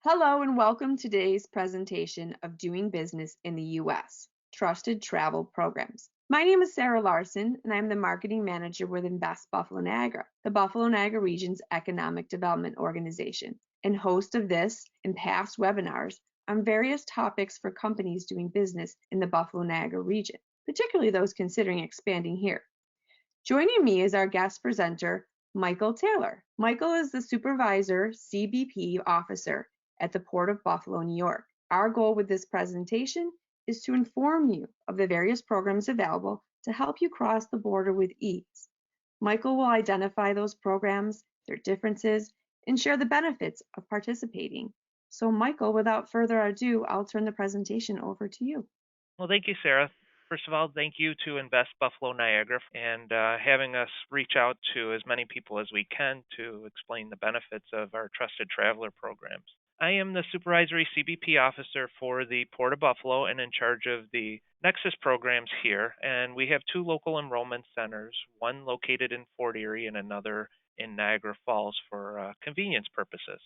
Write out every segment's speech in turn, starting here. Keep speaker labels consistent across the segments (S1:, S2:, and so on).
S1: Hello and welcome to today's presentation of Doing Business in the U.S. Trusted Travel Programs. My name is Sarah Larson and I'm the Marketing Manager with Invest Buffalo Niagara, the Buffalo Niagara region's economic development organization, and host of this and past webinars on various topics for companies doing business in the Buffalo Niagara region, particularly those considering expanding here. Joining me is our guest presenter, Michael Taylor. Michael is the Supervisor CBP Officer at the Port of Buffalo, New York. Our goal with this presentation is to inform you of the various programs available to help you cross the border with ease. Michael will identify those programs, their differences, and share the benefits of participating. So Michael, without further ado, I'll turn the presentation over to you.
S2: Well, thank you, Sarah. First of all, thank you to Invest Buffalo Niagara and having us reach out to as many people as we can to explain the benefits of our Trusted Traveler programs. I am the Supervisory CBP Officer for the Port of Buffalo and in charge of the NEXUS programs here. And we have two local enrollment centers, one located in Fort Erie and another in Niagara Falls for convenience purposes.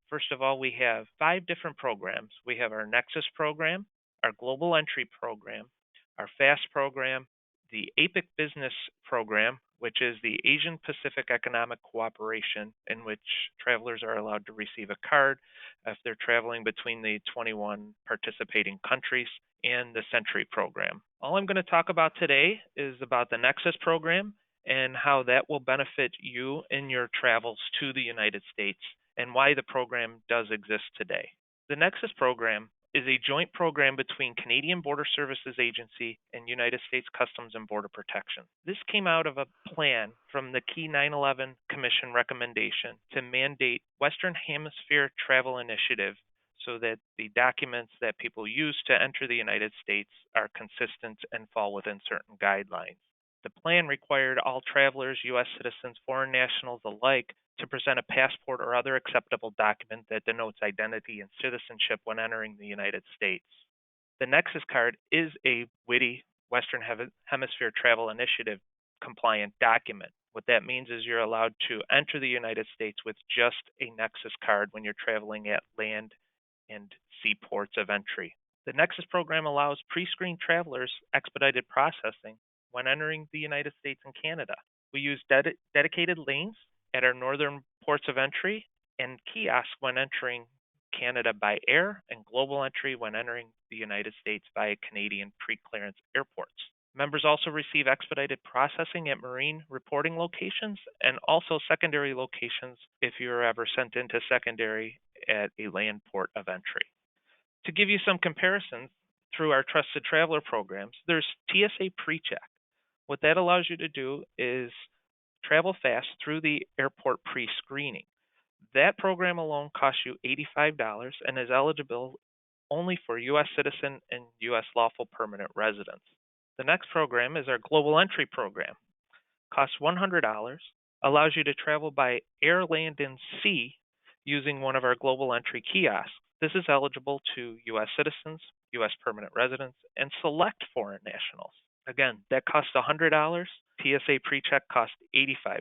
S2: First of all, we have 5 different programs. We have our NEXUS program, our Global Entry program, our FAST program, the APIC Business program, which is the Asian Pacific Economic Cooperation, in which travelers are allowed to receive a card if they're traveling between the 21 participating countries, and the Century program. All I'm going to talk about today is about the NEXUS program and how that will benefit you in your travels to the United States and why the program does exist today. The NEXUS program is a joint program between Canadian Border Services Agency and United States Customs and Border Protection. This came out of a plan from the Key 9/11 Commission recommendation to mandate Western Hemisphere Travel Initiative so that the documents that people use to enter the United States are consistent and fall within certain guidelines. The plan required all travelers, U.S. citizens, foreign nationals alike, to present a passport or other acceptable document that denotes identity and citizenship when entering the United States. The NEXUS card is a WITI, Western Hemisphere Travel Initiative compliant document. What that means is you're allowed to enter the United States with just a NEXUS card when you're traveling at land and sea ports of entry. The NEXUS program allows pre-screened travelers expedited processing when entering the United States and Canada. We use dedicated lanes at our northern ports of entry and kiosks when entering Canada by air and global entry when entering the United States via Canadian pre-clearance airports. Members also receive expedited processing at marine reporting locations and also secondary locations if you are ever sent into secondary at a land port of entry. To give you some comparisons through our Trusted Traveler programs, there's TSA PreCheck. What that allows you to do is travel fast through the airport pre-screening. That program alone costs you $85 and is eligible only for U.S. citizen and U.S. lawful permanent residents. The next program is our Global Entry program. Costs $100, allows you to travel by air, land, and sea using one of our Global Entry kiosks. This is eligible to U.S. citizens, U.S. permanent residents, and select foreign nationals. Again, that costs $100. TSA PreCheck costs $85.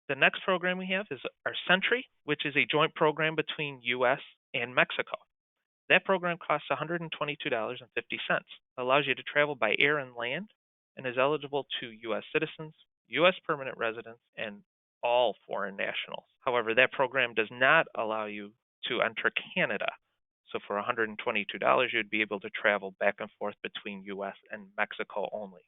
S2: The next program we have is our Century, which is a joint program between U.S. and Mexico. That program costs $122.50, allows you to travel by air and land, and is eligible to U.S. citizens, U.S. permanent residents, and all foreign nationals. However, that program does not allow you to enter Canada. So for $122, you'd be able to travel back and forth between U.S. and Mexico only.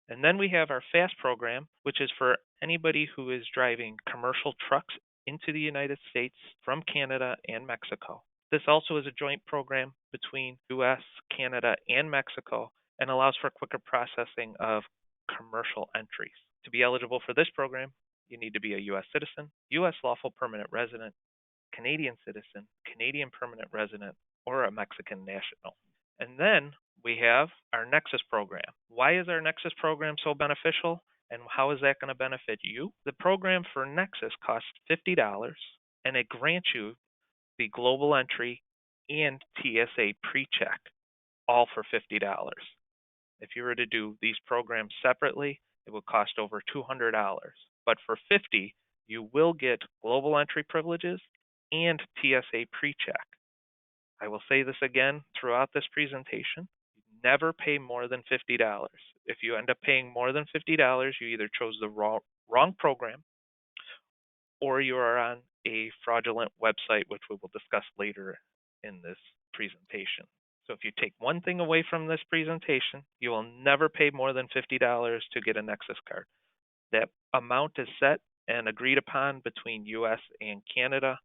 S2: And then we have our FAST program, which is for anybody who is driving commercial trucks into the United States from Canada and Mexico. This also is a joint program between U.S., Canada, and Mexico and allows for quicker processing of commercial entries. To be eligible for this program, you need to be a U.S. citizen, U.S. lawful permanent resident, Canadian citizen, Canadian permanent resident, or a Mexican national. And then we have our NEXUS program. Why is our NEXUS program so beneficial, and how is that going to benefit you? The program for NEXUS costs $50, and it grants you the Global Entry and TSA PreCheck, all for $50. If you were to do these programs separately, it would cost over $200. But for $50, you will get Global Entry privileges and TSA PreCheck. I will say this again throughout this presentation. Never pay more than $50. If you end up paying more than $50, you either chose the wrong program or you are on a fraudulent website, which we will discuss later in this presentation. So if you take one thing away from this presentation, you will never pay more than $50 to get a NEXUS card. That amount is set and agreed upon between U.S. and Canada.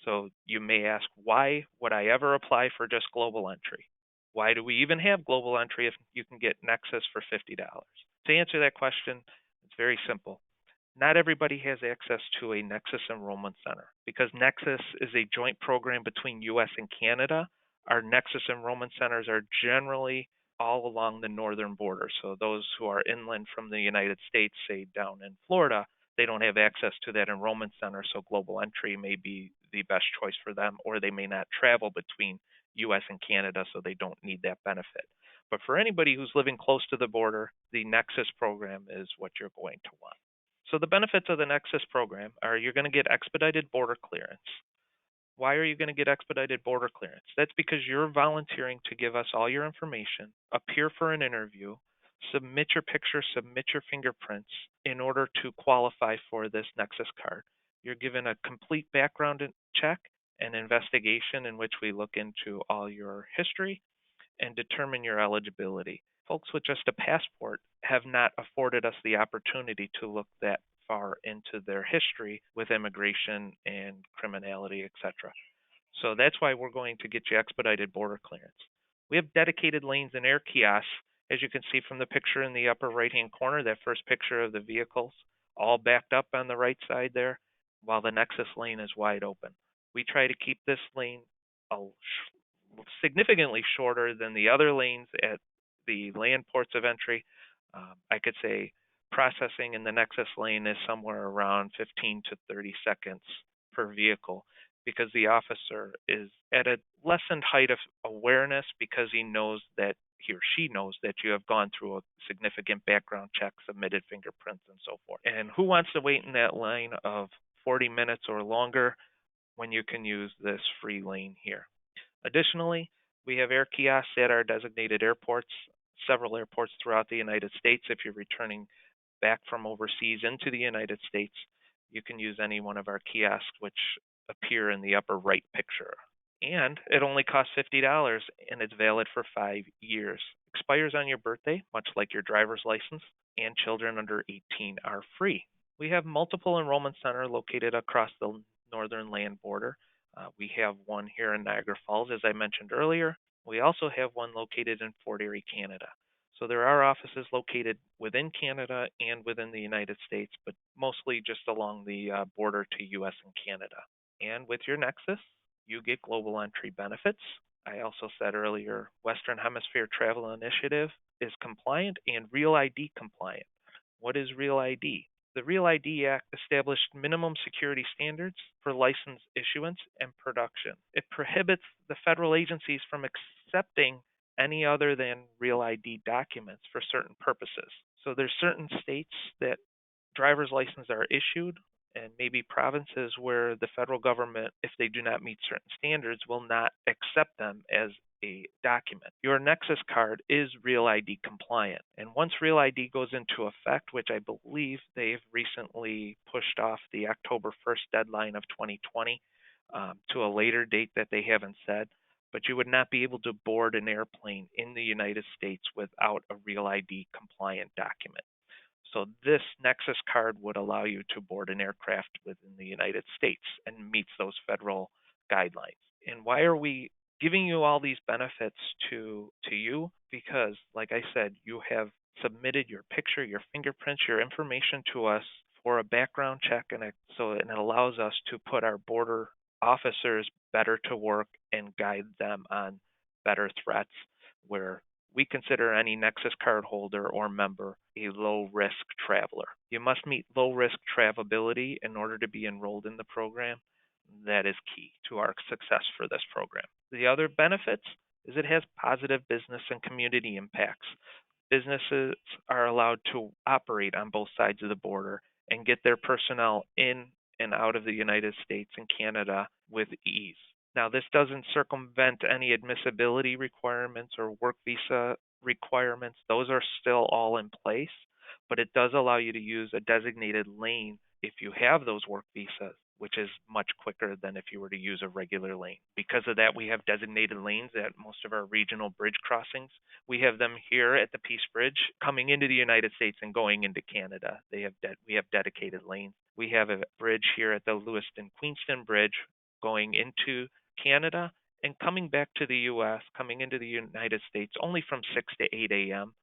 S2: So you may ask, why would I ever apply for just global entry? Why do we even have global entry if you can get NEXUS for $50? To answer that question, it's very simple. Not everybody has access to a NEXUS enrollment center. Because NEXUS is a joint program between US and Canada, our NEXUS enrollment centers are generally all along the northern border. So those who are inland from the United States, say down in Florida, they don't have access to that enrollment center, so global entry may be the best choice for them, or they may not travel between US and Canada, so they don't need that benefit. But for anybody who's living close to the border, the NEXUS program is what you're going to want. So the benefits of the NEXUS program are you're going to get expedited border clearance. Why are you going to get expedited border clearance? That's because you're volunteering to give us all your information, appear for an interview, submit your picture, submit your fingerprints in order to qualify for this NEXUS card. You're given a complete background check and investigation in which we look into all your history and determine your eligibility. Folks with just a passport have not afforded us the opportunity to look that far into their history with immigration and criminality, etc. So that's why we're going to get you expedited border clearance. We have dedicated lanes and air kiosks, as you can see from the picture in the upper right-hand corner, that first picture of the vehicles, all backed up on the right side there, while the NEXUS lane is wide open. We try to keep this lane significantly shorter than the other lanes at the land ports of entry. I could say processing in the NEXUS lane is somewhere around 15 to 30 seconds per vehicle because the officer is at a lessened height of awareness because he or she knows that you have gone through a significant background check, submitted fingerprints, and so forth. And who wants to wait in that line of 40 minutes or longer when you can use this free lane here? Additionally, we have air kiosks at our designated airports, several airports throughout the United States. If you're returning back from overseas into the United States, you can use any one of our kiosks, which appear in the upper right picture. And it only costs $50 and it's valid for 5 years. Expires on your birthday, much like your driver's license, and children under 18 are free. We have multiple enrollment centers located across the northern land border. We have one here in Niagara Falls, as I mentioned earlier. We also have one located in Fort Erie, Canada. So there are offices located within Canada and within the United States, but mostly just along the border to US and Canada. And with your NEXUS, you get global entry benefits. I also said earlier, Western Hemisphere Travel Initiative is compliant and Real ID compliant. What is Real ID? The Real ID Act established minimum security standards for license issuance and production. It prohibits the federal agencies from accepting any other than Real ID documents for certain purposes. So there's certain states that driver's licenses are issued and maybe provinces where the federal government, if they do not meet certain standards, will not accept them as a document. Your NEXUS card is Real ID compliant. And once Real ID goes into effect, which I believe they've recently pushed off the October 1st deadline of 2020 to a later date that they haven't said, but you would not be able to board an airplane in the United States without a Real ID compliant document. So this NEXUS card would allow you to board an aircraft within the United States and meets those federal guidelines. And why are we giving you all these benefits to you? Because, like I said, you have submitted your picture, your fingerprints, your information to us for a background check, and it allows us to put our border officers better to work and guide them on better threats where we consider any NEXUS card holder or member a low-risk traveler. You must meet low-risk travelability in order to be enrolled in the program. That is key to our success for this program. The other benefits is it has positive business and community impacts. Businesses are allowed to operate on both sides of the border and get their personnel in and out of the United States and Canada with ease. Now, this doesn't circumvent any admissibility requirements or work visa requirements. Those are still all in place, but it does allow you to use a designated lane if you have those work visas, which is much quicker than if you were to use a regular lane. Because of that, we have designated lanes at most of our regional bridge crossings. We have them here at the Peace Bridge coming into the United States and going into Canada. We have dedicated lanes. We have a bridge here at the Lewiston-Queenston Bridge going into Canada and coming back to the U.S., coming into the United States only from 6 to 8 a.m.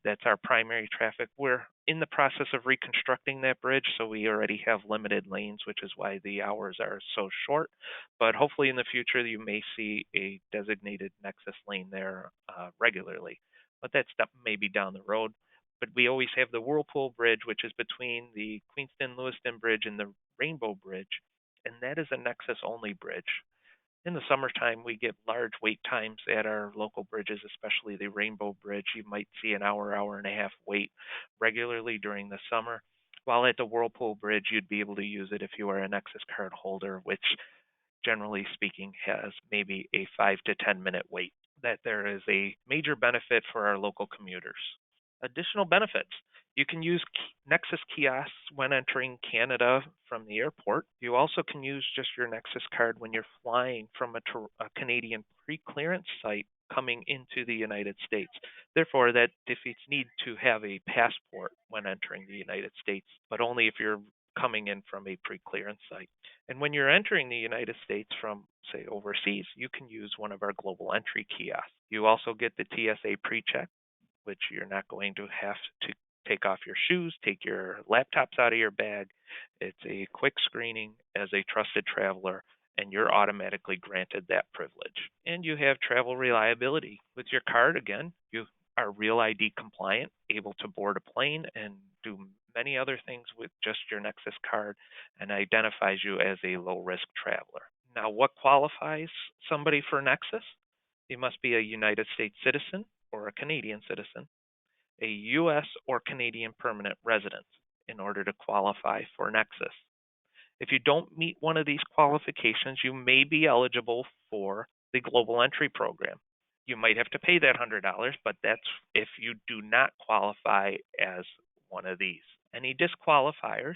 S2: That's our primary traffic. We're in the process of reconstructing that bridge, so we already have limited lanes, which is why the hours are so short. But hopefully in the future, you may see a designated NEXUS lane there regularly. But that's maybe down the road. But we always have the Whirlpool Bridge, which is between the Queenston-Lewiston Bridge and the Rainbow Bridge, and that is a NEXUS-only bridge. In the summertime, we get large wait times at our local bridges, especially the Rainbow Bridge. You might see an hour, hour and a half wait regularly during the summer. While at the Whirlpool Bridge, you'd be able to use it if you are a NEXUS card holder, which generally speaking has maybe a 5 to 10-minute wait. That there is a major benefit for our local commuters. Additional benefits. You can use NEXUS kiosks when entering Canada from the airport. You also can use just your NEXUS card when you're flying from a Canadian pre-clearance site coming into the United States. Therefore, that defeats need to have a passport when entering the United States, but only if you're coming in from a pre-clearance site. And when you're entering the United States from, say, overseas, you can use one of our global entry kiosks. You also get the TSA pre-check, which you're not going to have to take off your shoes, take your laptops out of your bag. It's a quick screening as a trusted traveler, and you're automatically granted that privilege. And you have travel reliability. With your card, again, you are Real ID compliant, able to board a plane and do many other things with just your NEXUS card, and identifies you as a low-risk traveler. Now, what qualifies somebody for NEXUS? You must be a United States citizen or a Canadian citizen, a U.S. or Canadian permanent resident in order to qualify for NEXUS. If you don't meet one of these qualifications, you may be eligible for the Global Entry Program. You might have to pay that $100, but that's if you do not qualify as one of these. Any disqualifiers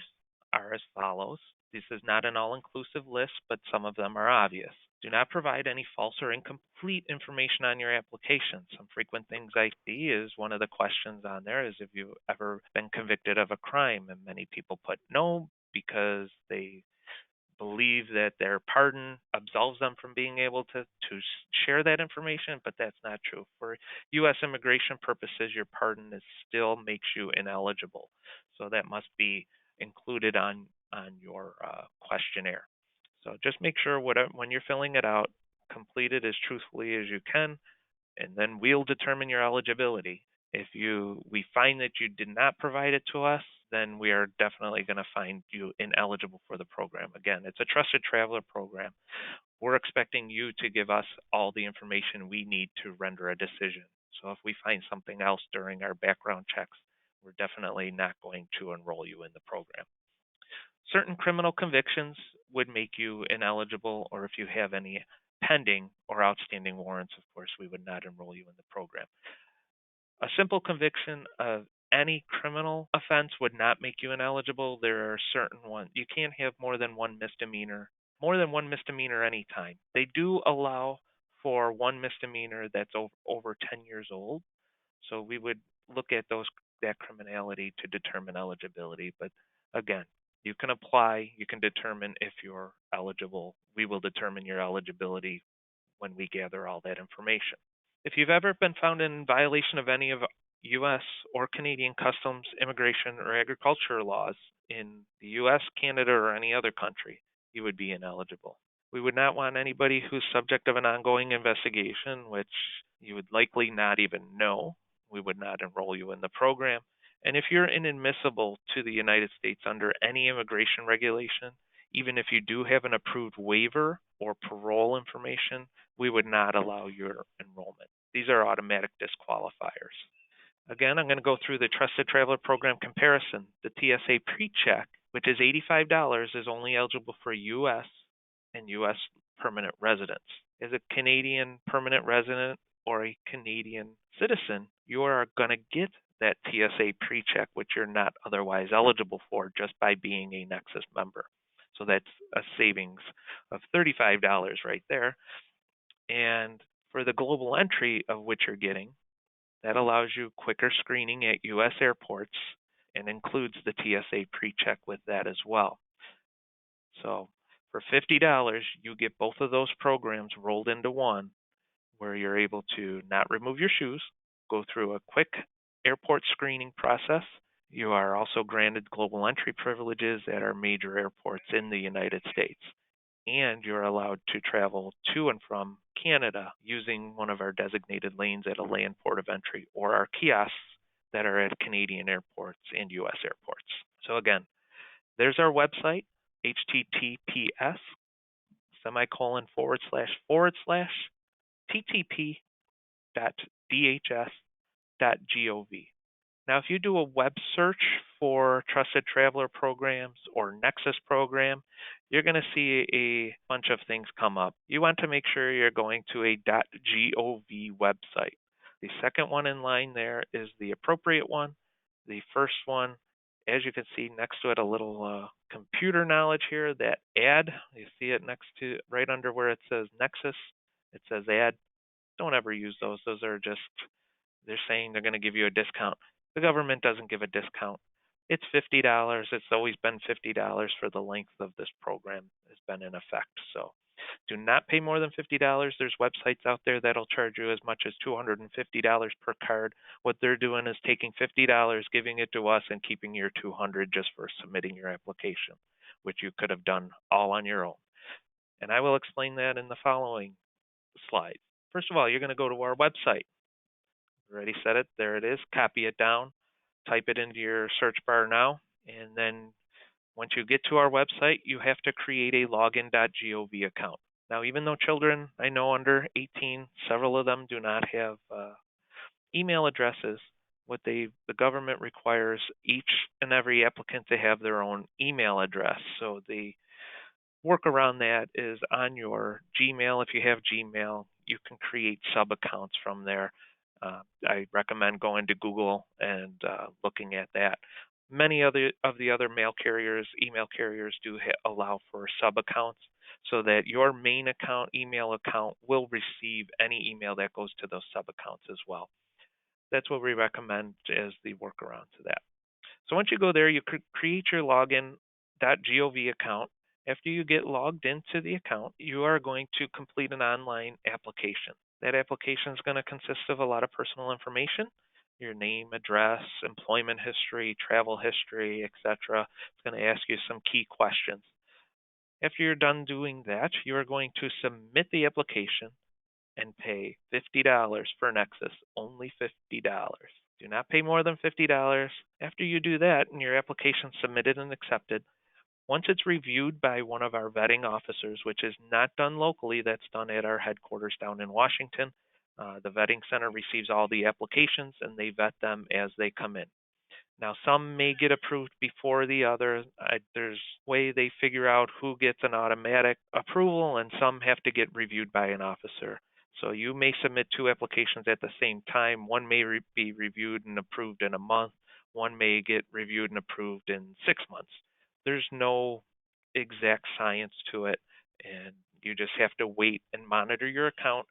S2: are as follows. This is not an all-inclusive list, but some of them are obvious. Do not provide any false or incomplete information on your application. Some frequent things I see is one of the questions on there is if you've ever been convicted of a crime, and many people put no because they believe that their pardon absolves them from being able to share that information, but that's not true. For U.S. immigration purposes, your pardon still makes you ineligible. So that must be included on your questionnaire. So just make sure when you're filling it out, complete it as truthfully as you can, and then we'll determine your eligibility. If we find that you did not provide it to us, then we are definitely going to find you ineligible for the program. Again, it's a trusted traveler program. We're expecting you to give us all the information we need to render a decision. So if we find something else during our background checks, we're definitely not going to enroll you in the program. Certain criminal convictions would make you ineligible, or if you have any pending or outstanding warrants, of course, we would not enroll you in the program. A simple conviction of any criminal offense would not make you ineligible. There are certain ones. You can't have more than one misdemeanor anytime. They do allow for one misdemeanor that's over 10 years old. So we would look at that criminality to determine eligibility. But again, you can apply, you can determine if you're eligible. We will determine your eligibility when we gather all that information. If you've ever been found in violation of any of U.S. or Canadian customs, immigration, or agriculture laws in the U.S., Canada, or any other country, you would be ineligible. We would not want anybody who's subject of an ongoing investigation, which you would likely not even know. We would not enroll you in the program. And if you're inadmissible to the United States under any immigration regulation, even if you do have an approved waiver or parole information, we would not allow your enrollment. These are automatic disqualifiers. Again, I'm going to go through the Trusted Traveler Program comparison. The TSA PreCheck which is $85, is only eligible for U.S. and U.S. permanent residents. As a Canadian permanent resident or a Canadian citizen, you are going to get that TSA pre-check, which you're not otherwise eligible for just by being a NEXUS member. So that's a savings of $35 right there. And for the global entry of which you're getting, that allows you quicker screening at U.S. airports and includes the TSA pre-check with that as well. So for $50, you get both of those programs rolled into one, where you're able to not remove your shoes, go through a quick airport screening process. You are also granted global entry privileges at our major airports in the United States. And you're allowed to travel to and from Canada using one of our designated lanes at a land port of entry or our kiosks that are at Canadian airports and U.S. airports. So again, there's our website, https://ttp.dhs.gov. Now, if you do a web search for Trusted Traveler programs or NEXUS program, you're going to see a bunch of things come up. You want to make sure you're going to a .gov website. The second one in line there is the appropriate one. The first one, as you can see next to it, a little computer knowledge here, that add. You see it next to, right under where it says NEXUS, it says add. Don't ever use those. Those are just, they're saying they're going to give you a discount. The government doesn't give a discount. It's $50. It's always been $50 for the length of this program has been in effect. So do not pay more than $50. There's websites out there that'll charge you as much as $250 per card. What they're doing is taking $50, giving it to us, and keeping your $200 just for submitting your application, which you could have done all on your own. And I will explain that in the following slides. First of all, you're going to go to our website. Already said it. There it is. Copy it down. Type it into your search bar now. And then once you get to our website, you have to create a login.gov account. Now, even though children, I know under 18, several of them do not have email addresses, the government requires each and every applicant to have their own email address. So the work around that is on your Gmail. If you have Gmail, you can create sub-accounts from there. I recommend going to Google and looking at that. Many of the other email carriers do allow for sub-accounts so that your main account, email account, will receive any email that goes to those sub-accounts as well. That's what we recommend as the workaround to that. So once you go there, you could create your login.gov account. After you get logged into the account, you are going to complete an online application. That application is going to consist of a lot of personal information, your name, address, employment history, travel history, etc. It's going to ask you some key questions. After you're done doing that, you are going to submit the application and pay $50 for NEXUS, only $50. Do not pay more than $50. After you do that and your application submitted and accepted, once it's reviewed by one of our vetting officers, which is not done locally, that's done at our headquarters down in Washington, the vetting center receives all the applications and they vet them as they come in. Now, some may get approved before the other. There's a way they figure out who gets an automatic approval, and some have to get reviewed by an officer. So you may submit two applications at the same time. One may be reviewed and approved in a month. One may get reviewed and approved in 6 months. There's no exact science to it, and you just have to wait and monitor your account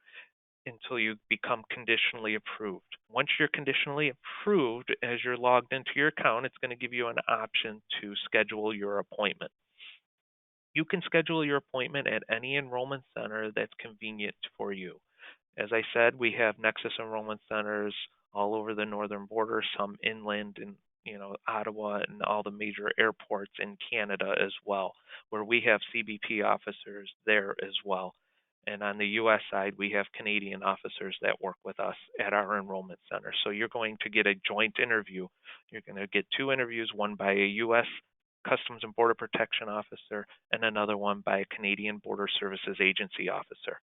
S2: until you become conditionally approved. Once you're conditionally approved, as you're logged into your account, it's going to give you an option to schedule your appointment. You can schedule your appointment at any enrollment center that's convenient for you. As I said, we have NEXUS enrollment centers all over the northern border, some inland in Ottawa and all the major airports in Canada as well, where we have CBP officers there as well. And on the U.S. side, we have Canadian officers that work with us at our enrollment center. So you're going to get a joint interview. You're going to get two interviews, one by a U.S. Customs and Border Protection officer and another one by a Canadian Border Services Agency officer.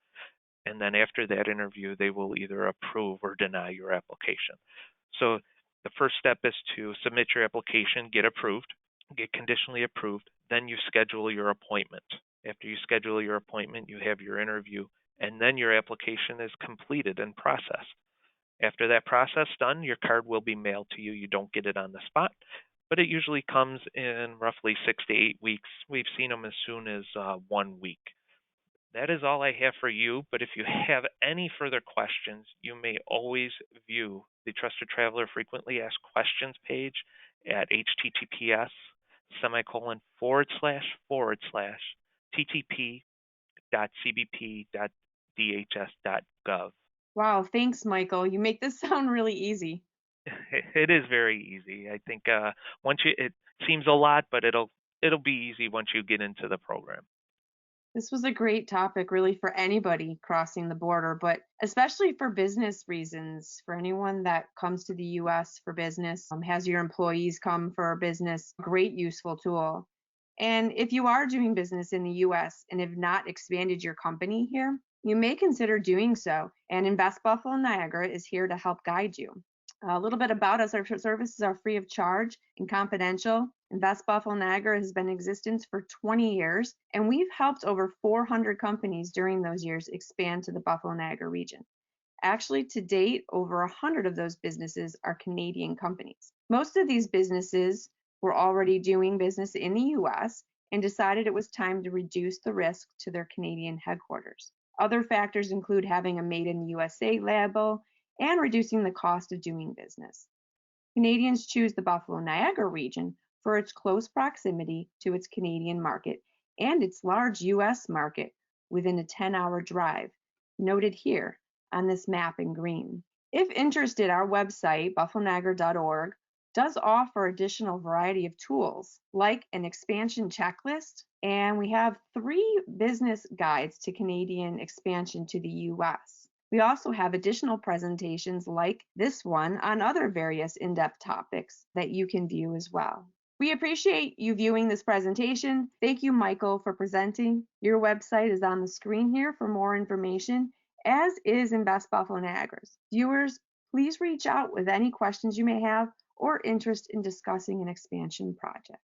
S2: And then after that interview, they will either approve or deny your application. So the first step is to submit your application, get approved. get conditionally approved, then you schedule your appointment. After you schedule your appointment, you have your interview, and then your application is completed and processed. After that process done, your card will be mailed to you. You don't get it on the spot, but it usually comes in roughly 6 to 8 weeks. We've seen them as soon as 1 week. That is all I have for you, but if you have any further questions, you may always view the Trusted Traveler Frequently Asked Questions page at https semicolon forward slash forward slash ttp.cbp.dhs.gov.
S1: Wow, thanks, Michael. You make this sound really easy.
S2: It is very easy. I think it seems a lot, but it'll be easy once you get into the program.
S1: This was a great topic, really, for anybody crossing the border, but especially for business reasons. For anyone that comes to the US for business, has your employees come for business, great useful tool. And if you are doing business in the US and have not expanded your company here, you may consider doing so. And Invest Buffalo Niagara is here to help guide you. A little bit about us: our services are free of charge and confidential. Invest Buffalo Niagara has been in existence for 20 years, and we've helped over 400 companies during those years expand to the Buffalo Niagara region. Actually, to date, over 100 of those businesses are Canadian companies. Most of these businesses were already doing business in the US and decided it was time to reduce the risk to their Canadian headquarters. Other factors include having a Made in the USA label and reducing the cost of doing business. Canadians choose the Buffalo Niagara region for its close proximity to its Canadian market and its large US market within a 10-hour drive, noted here on this map in green. If interested, our website, buffaloniagara.org, does offer additional variety of tools like an expansion checklist, and we have 3 business guides to Canadian expansion to the US. We also have additional presentations like this one on other various in-depth topics that you can view as well. We appreciate you viewing this presentation. Thank you, Michael, for presenting. Your website is on the screen here for more information, as is Invest Buffalo Niagara's. Viewers, please reach out with any questions you may have or interest in discussing an expansion project.